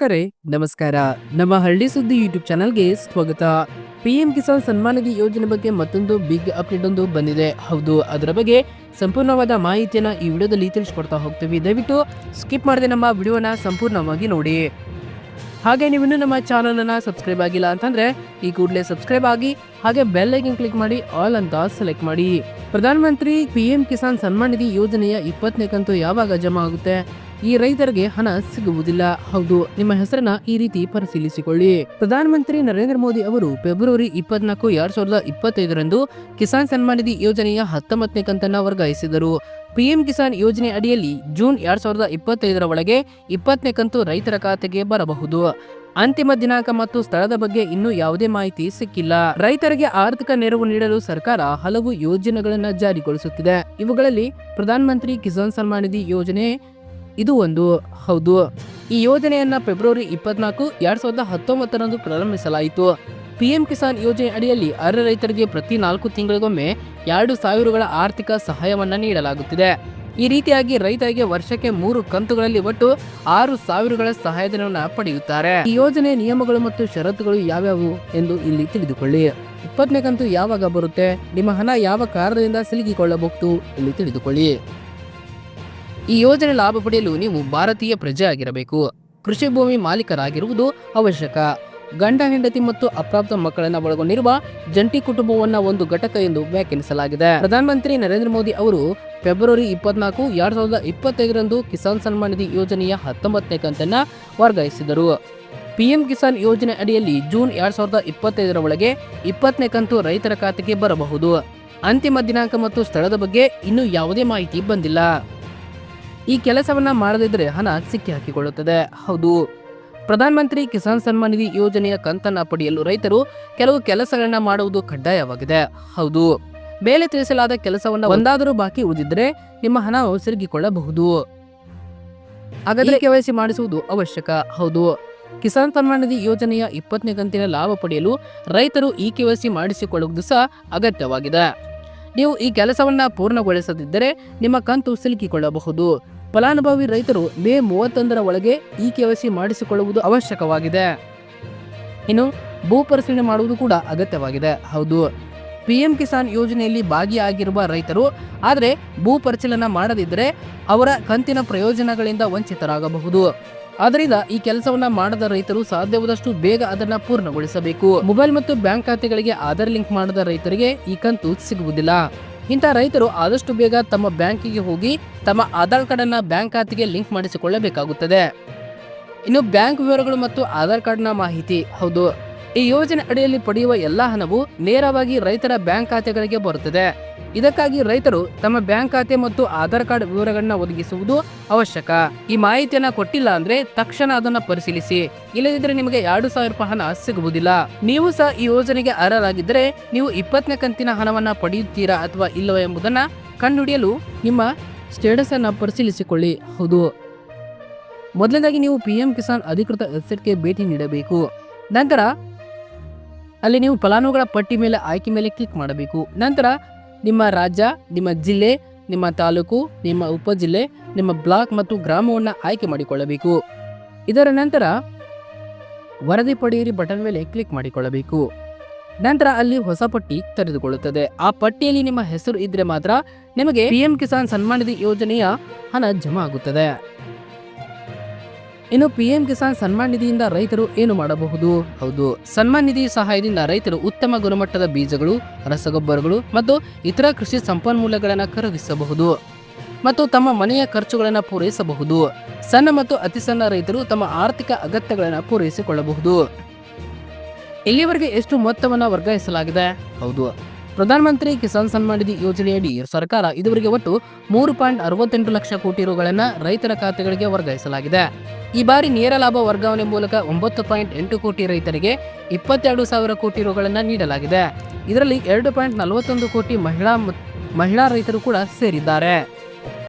ಕರೆ ನಮಸ್ಕಾರ. ನಮ್ಮ ಹಳ್ಳಿ ಸುದ್ದಿ ಯೂಟ್ಯೂಬ್ ಚಾನಲ್ಗೆ ಸ್ವಾಗತ. ಪಿಎಂ ಕಿಸಾನ್ ಸನ್ಮಾನ್ ನಿಧಿ ಯೋಜನೆ ಬಗ್ಗೆ ಮತ್ತೊಂದು ಬಿಗ್ ಅಪ್ಡೇಟ್ ಒಂದು ಬಂದಿದೆ. ಹೌದು, ಅದರ ಬಗ್ಗೆ ಸಂಪೂರ್ಣವಾದ ಮಾಹಿತಿಯನ್ನು ಈ ವಿಡಿಯೋದಲ್ಲಿ ತಿಳಿಸ್ಕೊಡ್ತಾ ಹೋಗ್ತೀವಿ. ದಯವಿಟ್ಟು ಸ್ಕಿಪ್ ಮಾಡದೆ ನಮ್ಮ ವಿಡಿಯೋನ ಸಂಪೂರ್ಣವಾಗಿ ನೋಡಿ. ಹಾಗೆ ನೀವಿನ್ನೂ ನಮ್ಮ ಚಾನಲನ್ನು ಸಬ್ಸ್ಕ್ರೈಬ್ ಆಗಿಲ್ಲ ಅಂತಂದ್ರೆ ಈ ಕೂಡಲೇ ಸಬ್ಸ್ಕ್ರೈಬ್ ಆಗಿ, ಹಾಗೆ ಬೆಲ್ ಐಕನ್ ಕ್ಲಿಕ್ ಮಾಡಿ ಆಲ್ ಅಂತ ಸೆಲೆಕ್ಟ್ ಮಾಡಿ. ಪ್ರಧಾನಮಂತ್ರಿ ಪಿಎಂ ಕಿಸಾನ್ ಸನ್ಮಾನ್ ನಿಧಿ ಯೋಜನೆಯ 20ನೇ ಕಂತು ಯಾವಾಗ ಜಮಾ ಆಗುತ್ತೆ? ಈ ರೈತರಿಗೆ ಹಣ ಸಿಗುವುದಿಲ್ಲ. ಹೌದು, ನಿಮ್ಮ ಹೆಸರನ್ನ ಈ ರೀತಿ ಪರಿಶೀಲಿಸಿಕೊಳ್ಳಿ. ಪ್ರಧಾನಮಂತ್ರಿ ನರೇಂದ್ರ ಮೋದಿ ಅವರು ಫೆಬ್ರವರಿ 24, 2025ರಂದು ಕಿಸಾನ್ ಸನ್ಮಾನ್ ನಿಧಿ ಯೋಜನೆಯ 19ನೇ ಕಂತನ್ನ ವರ್ಗಾಯಿಸಿದರು. ಪಿಎಂ ಕಿಸಾನ್ ಯೋಜನೆ ಅಡಿಯಲ್ಲಿ ಜೂನ್ 2025ರ ಒಳಗೆ 20ನೇ ಕಂತು ರೈತರ ಖಾತೆಗೆ ಬರಬಹುದು. ಅಂತಿಮ ದಿನಾಂಕ ಮತ್ತು ಸ್ಥಳದ ಬಗ್ಗೆ ಇನ್ನೂ ಯಾವುದೇ ಮಾಹಿತಿ ಸಿಕ್ಕಿಲ್ಲ. ರೈತರಿಗೆ ಆರ್ಥಿಕ ನೆರವು ನೀಡಲು ಸರ್ಕಾರ ಹಲವು ಯೋಜನೆಗಳನ್ನು ಜಾರಿಗೊಳಿಸುತ್ತಿದೆ. ಇವುಗಳಲ್ಲಿ ಪ್ರಧಾನಮಂತ್ರಿ ಕಿಸಾನ್ ಸನ್ಮಾನ್ ನಿಧಿ ಯೋಜನೆ ಇದು ಒಂದು. ಹೌದು, ಈ ಯೋಜನೆಯನ್ನ ಫೆಬ್ರವರಿ 24, 2019ರಂದು ಪ್ರಾರಂಭಿಸಲಾಯಿತು. ಪಿಎಂ ಕಿಸಾನ್ ಯೋಜನೆ ಅಡಿಯಲ್ಲಿ ಅರ್ಹ ರೈತರಿಗೆ ಪ್ರತಿ 4 ತಿಂಗಳಿಗೊಮ್ಮೆ 2,000ಗಳ ಆರ್ಥಿಕ ಸಹಾಯವನ್ನ ನೀಡಲಾಗುತ್ತಿದೆ. ಈ ರೀತಿಯಾಗಿ ರೈತರಿಗೆ ವರ್ಷಕ್ಕೆ 3 ಕಂತುಗಳಲ್ಲಿ ಒಟ್ಟು 6,000ಗಳ ಸಹಾಯಧನವನ್ನು ಪಡೆಯುತ್ತಾರೆ. ಈ ಯೋಜನೆ ನಿಯಮಗಳು ಮತ್ತು ಷರತ್ತುಗಳು ಯಾವ್ಯಾವು ಎಂದು ಇಲ್ಲಿ ತಿಳಿದುಕೊಳ್ಳಿ. 20ನೇ ಕಂತು ಯಾವಾಗ ಬರುತ್ತೆ? ನಿಮ್ಮ ಹಣ ಯಾವ ಕಾರಣದಿಂದ ಸಿಲುಕಿಕೊಳ್ಳಬಹುದು ಇಲ್ಲಿ ತಿಳಿದುಕೊಳ್ಳಿ. ಈ ಯೋಜನೆ ಲಾಭ ಪಡೆಯಲು ನೀವು ಭಾರತೀಯ ಪ್ರಜೆ ಆಗಿರಬೇಕು. ಕೃಷಿ ಭೂಮಿ ಮಾಲೀಕರಾಗಿರುವುದು ಅವಶ್ಯಕ. ಗಂಡ ಹೆಂಡತಿ ಮತ್ತು ಅಪ್ರಾಪ್ತ ಮಕ್ಕಳನ್ನ ಒಳಗೊಂಡಿರುವ ಜಂಟಿ ಕುಟುಂಬವನ್ನ ಒಂದು ಘಟಕ ಎಂದು ವ್ಯಾಖ್ಯಾನಿಸಲಾಗಿದೆ. ಪ್ರಧಾನಮಂತ್ರಿ ನರೇಂದ್ರ ಮೋದಿ ಅವರು ಫೆಬ್ರವರಿ 24, 2025ರಂದು ಕಿಸಾನ್ ಸನ್ಮಾನ್ ನಿಧಿ ಯೋಜನೆಯ 19ನೇ ಕಂತನ್ನ ವರ್ಗಾಯಿಸಿದರು. ಪಿಎಂ ಕಿಸಾನ್ ಯೋಜನೆ ಅಡಿಯಲ್ಲಿ ಜೂನ್ 2025ರ ಒಳಗೆ 20ನೇ ಕಂತು ರೈತರ ಖಾತೆಗೆ ಬರಬಹುದು. ಅಂತಿಮ ದಿನಾಂಕ ಮತ್ತು ಸ್ಥಳದ ಬಗ್ಗೆ ಇನ್ನೂ ಯಾವುದೇ ಮಾಹಿತಿ ಬಂದಿಲ್ಲ. ಈ ಕೆಲಸವನ್ನ ಮಾಡದಿದ್ದರೆ ಹಣ ಸಿಕ್ಕಿ ಹಾಕಿಕೊಳ್ಳುತ್ತದೆ. ಹೌದು, ಪ್ರಧಾನಮಂತ್ರಿ ಕಿಸಾನ್ ಸನ್ಮಾನ್ ನಿಧಿ ಯೋಜನೆಯ ಕಂತನ್ನ ಪಡೆಯಲು ರೈತರು ಕೆಲವು ಕೆಲಸಗಳನ್ನ ಮಾಡುವುದು ಕಡ್ಡಾಯವಾಗಿದೆ. ಹೌದು, ಮೇಲೆ ತಿಳಿಸಲಾದ ಕೆಲಸವನ್ನ ಒಂದಾದರೂ ಬಾಕಿ ಉಳಿದಿದ್ದರೆ ನಿಮ್ಮ ಹಣ ಸಿಲುಕಿಕೊಳ್ಳಬಹುದು. ಹಾಗಾದರೆ KYC ಮಾಡಿಸುವುದು ಅವಶ್ಯಕ. ಹೌದು, ಕಿಸಾನ್ ಸನ್ಮಾನ್ ನಿಧಿ ಯೋಜನೆಯ 20ನೇ ಕಂತಿನ ಲಾಭ ಪಡೆಯಲು ರೈತರು ಈ KYC ಮಾಡಿಸಿಕೊಳ್ಳುವುದು ಸಹ ಅಗತ್ಯವಾಗಿದೆ. ನೀವು ಈ ಕೆಲಸವನ್ನ ಪೂರ್ಣಗೊಳಿಸದಿದ್ದರೆ ನಿಮ್ಮ ಕಂತು ಸಿಲುಕಿಕೊಳ್ಳಬಹುದು. ಫಲಾನುಭವಿ ರೈತರು ಮೇ 31ರ ಒಳಗೆ ಈ KYC ಮಾಡಿಸಿಕೊಳ್ಳುವುದು ಅವಶ್ಯಕವಾಗಿದೆ. ಇನ್ನು ಭೂ ಪರಿಶೀಲನೆ ಮಾಡುವುದು ಕೂಡ ಅಗತ್ಯವಾಗಿದೆ. ಹೌದು, ಪಿಎಂ ಕಿಸಾನ್ ಯೋಜನೆಯಲ್ಲಿ ಭಾಗಿಯಾಗಿರುವ ರೈತರು ಆದರೆ ಭೂ ಪರಿಶೀಲನೆ ಮಾಡದಿದ್ದರೆ ಅವರ ಕಂತಿನ ಪ್ರಯೋಜನಗಳಿಂದ ವಂಚಿತರಾಗಬಹುದು. ಆದ್ದರಿಂದ ಈ ಕೆಲಸವನ್ನ ಮಾಡದ ರೈತರು ಸಾಧ್ಯವಾದಷ್ಟು ಬೇಗ ಅದನ್ನ ಪೂರ್ಣಗೊಳಿಸಬೇಕು. ಮೊಬೈಲ್ ಮತ್ತು ಬ್ಯಾಂಕ್ ಖಾತೆಗಳಿಗೆ ಆಧಾರ್ ಲಿಂಕ್ ಮಾಡದ ರೈತರಿಗೆ ಈ ಕಂತು ಸಿಗುವುದಿಲ್ಲ. ಇಂಥ ರೈತರು ಆದಷ್ಟು ಬೇಗ ತಮ್ಮ ಬ್ಯಾಂಕಿಗೆ ಹೋಗಿ ತಮ್ಮ ಆಧಾರ್ ಕಾರ್ಡ್ ಅನ್ನ ಬ್ಯಾಂಕ್ ಖಾತೆಗೆ ಲಿಂಕ್ ಮಾಡಿಸಿಕೊಳ್ಳಬೇಕಾಗುತ್ತದೆ. ಇನ್ನು ಬ್ಯಾಂಕ್ ವಿವರಗಳು ಮತ್ತು ಆಧಾರ್ ಕಾರ್ಡ್ನ ಮಾಹಿತಿ. ಹೌದು, ಈ ಯೋಜನೆ ಅಡಿಯಲ್ಲಿ ಪಡೆಯುವ ಎಲ್ಲಾ ಹಣವು ನೇರವಾಗಿ ರೈತರ ಬ್ಯಾಂಕ್ ಖಾತೆಗಳಿಗೆ ಬರುತ್ತದೆ. ಇದಕ್ಕಾಗಿ ರೈತರು ತಮ್ಮ ಬ್ಯಾಂಕ್ ಖಾತೆ ಮತ್ತು ಆಧಾರ್ ಕಾರ್ಡ್ ವಿವರಗಳನ್ನ ಒದಗಿಸುವುದು ಅವಶ್ಯಕ. ಈ ಮಾಹಿತಿಯನ್ನ ಕೊಟ್ಟಿಲ್ಲ ಅಂದ್ರೆ ತಕ್ಷಣ ಅದನ್ನ ಪರಿಶೀಲಿಸಿ, ಇಲ್ಲದಿದ್ದರೆ ನಿಮಗೆ 2,000 ರೂಪಾಯಿ ಹಣ ಸಿಗುವುದಿಲ್ಲ. ನೀವು ಸಹ ಈ ಯೋಜನೆಗೆ ಅರ್ಹರಾಗಿದ್ದರೆ ನೀವು 20ನೇ ಕಂತಿನ ಹಣವನ್ನ ಪಡೆಯುತ್ತೀರಾ ಅಥವಾ ಇಲ್ಲವೋ ಎಂಬುದನ್ನ ಕಂಡುಹಿಡಿಯಲು ನಿಮ್ಮ ಸ್ಟೇಟಸ್ ಅನ್ನ ಪರಿಶೀಲಿಸಿಕೊಳ್ಳಿ. ಹೌದು, ಮೊದಲನೇದಾಗಿ ನೀವು ಪಿಎಂ ಕಿಸಾನ್ ಅಧಿಕೃತ ವೆಬ್ಸೈಟ್ಗೆ ಭೇಟಿ ನೀಡಬೇಕು. ನಂತರ ಅಲ್ಲಿ ನೀವು ಫಲಾನುಭವಿಗಳ ಪಟ್ಟಿ ಮೇಲೆ ಆಯ್ಕೆ ಮೇಲೆ ಕ್ಲಿಕ್ ಮಾಡಬೇಕು. ನಂತರ ನಿಮ್ಮ ರಾಜ್ಯ, ನಿಮ್ಮ ಜಿಲ್ಲೆ, ನಿಮ್ಮ ತಾಲೂಕು, ನಿಮ್ಮ ಉಪಜಿಲ್ಲೆ, ನಿಮ್ಮ ಬ್ಲಾಕ್ ಮತ್ತು ಗ್ರಾಮವನ್ನು ಆಯ್ಕೆ ಮಾಡಿಕೊಳ್ಳಬೇಕು. ಇದರ ನಂತರ ವರದಿ ಪಡೆಯಿರಿ ಬಟನ್ ಮೇಲೆ ಕ್ಲಿಕ್ ಮಾಡಿಕೊಳ್ಳಬೇಕು. ನಂತರ ಅಲ್ಲಿ ಹೊಸ ಪಟ್ಟಿ ತೆರೆದುಕೊಳ್ಳುತ್ತದೆ. ಆ ಪಟ್ಟಿಯಲ್ಲಿ ನಿಮ್ಮ ಹೆಸರು ಇದ್ರೆ ಮಾತ್ರ ನಿಮಗೆ ಪಿಎಂ ಕಿಸಾನ್ ಸನ್ಮಾನ್ ನಿಧಿ ಯೋಜನೆಯ ಹಣ ಜಮಾ ಆಗುತ್ತದೆ. ಇನ್ನು ಪಿಎಂ ಕಿಸಾನ್ ಸನ್ಮಾನ್ ನಿಧಿಯಿಂದ ರೈತರು ಏನು ಮಾಡಬಹುದು? ಹೌದು, ಸನ್ಮಾನ್ ನಿಧಿ ಸಹಾಯದಿಂದ ರೈತರು ಉತ್ತಮ ಗುಣಮಟ್ಟದ ಬೀಜಗಳು, ರಸಗೊಬ್ಬರಗಳು ಮತ್ತು ಇತರ ಕೃಷಿ ಸಂಪನ್ಮೂಲಗಳನ್ನು ಖರೀದಿಸಬಹುದು ಮತ್ತು ತಮ್ಮ ಮನೆಯ ಖರ್ಚುಗಳನ್ನು ಪೂರೈಸಬಹುದು. ಸಣ್ಣ ಮತ್ತು ಅತಿ ಸಣ್ಣ ರೈತರು ತಮ್ಮ ಆರ್ಥಿಕ ಅಗತ್ಯಗಳನ್ನು ಪೂರೈಸಿಕೊಳ್ಳಬಹುದು. ಇಲ್ಲಿವರೆಗೆ ಎಷ್ಟು ಮೊತ್ತವನ್ನು ವರ್ಗಾಯಿಸಲಾಗಿದೆ? ಹೌದು, ಪ್ರಧಾನಮಂತ್ರಿ ಕಿಸಾನ್ ಸನ್ಮಾನ್ ನಿಧಿ ಯೋಜನೆಯಡಿ ಸರ್ಕಾರ ಇದುವರೆಗೆ ಒಟ್ಟು 3.68 ಲಕ್ಷ ಕೋಟಿ ರುಗಳನ್ನು ರೈತರ ಖಾತೆಗಳಿಗೆ ವರ್ಗಾಯಿಸಲಾಗಿದೆ. ಈ ಬಾರಿ ನೇರ ಲಾಭ ವರ್ಗಾವಣೆ ಮೂಲಕ 9.8 ಕೋಟಿ ರೈತರಿಗೆ 22,000 ಕೋಟಿ ರುಗಳನ್ನು ನೀಡಲಾಗಿದೆ. ಇದರಲ್ಲಿ 2.41 ಕೋಟಿ ಮಹಿಳಾ ರೈತರು ಕೂಡ ಸೇರಿದ್ದಾರೆ.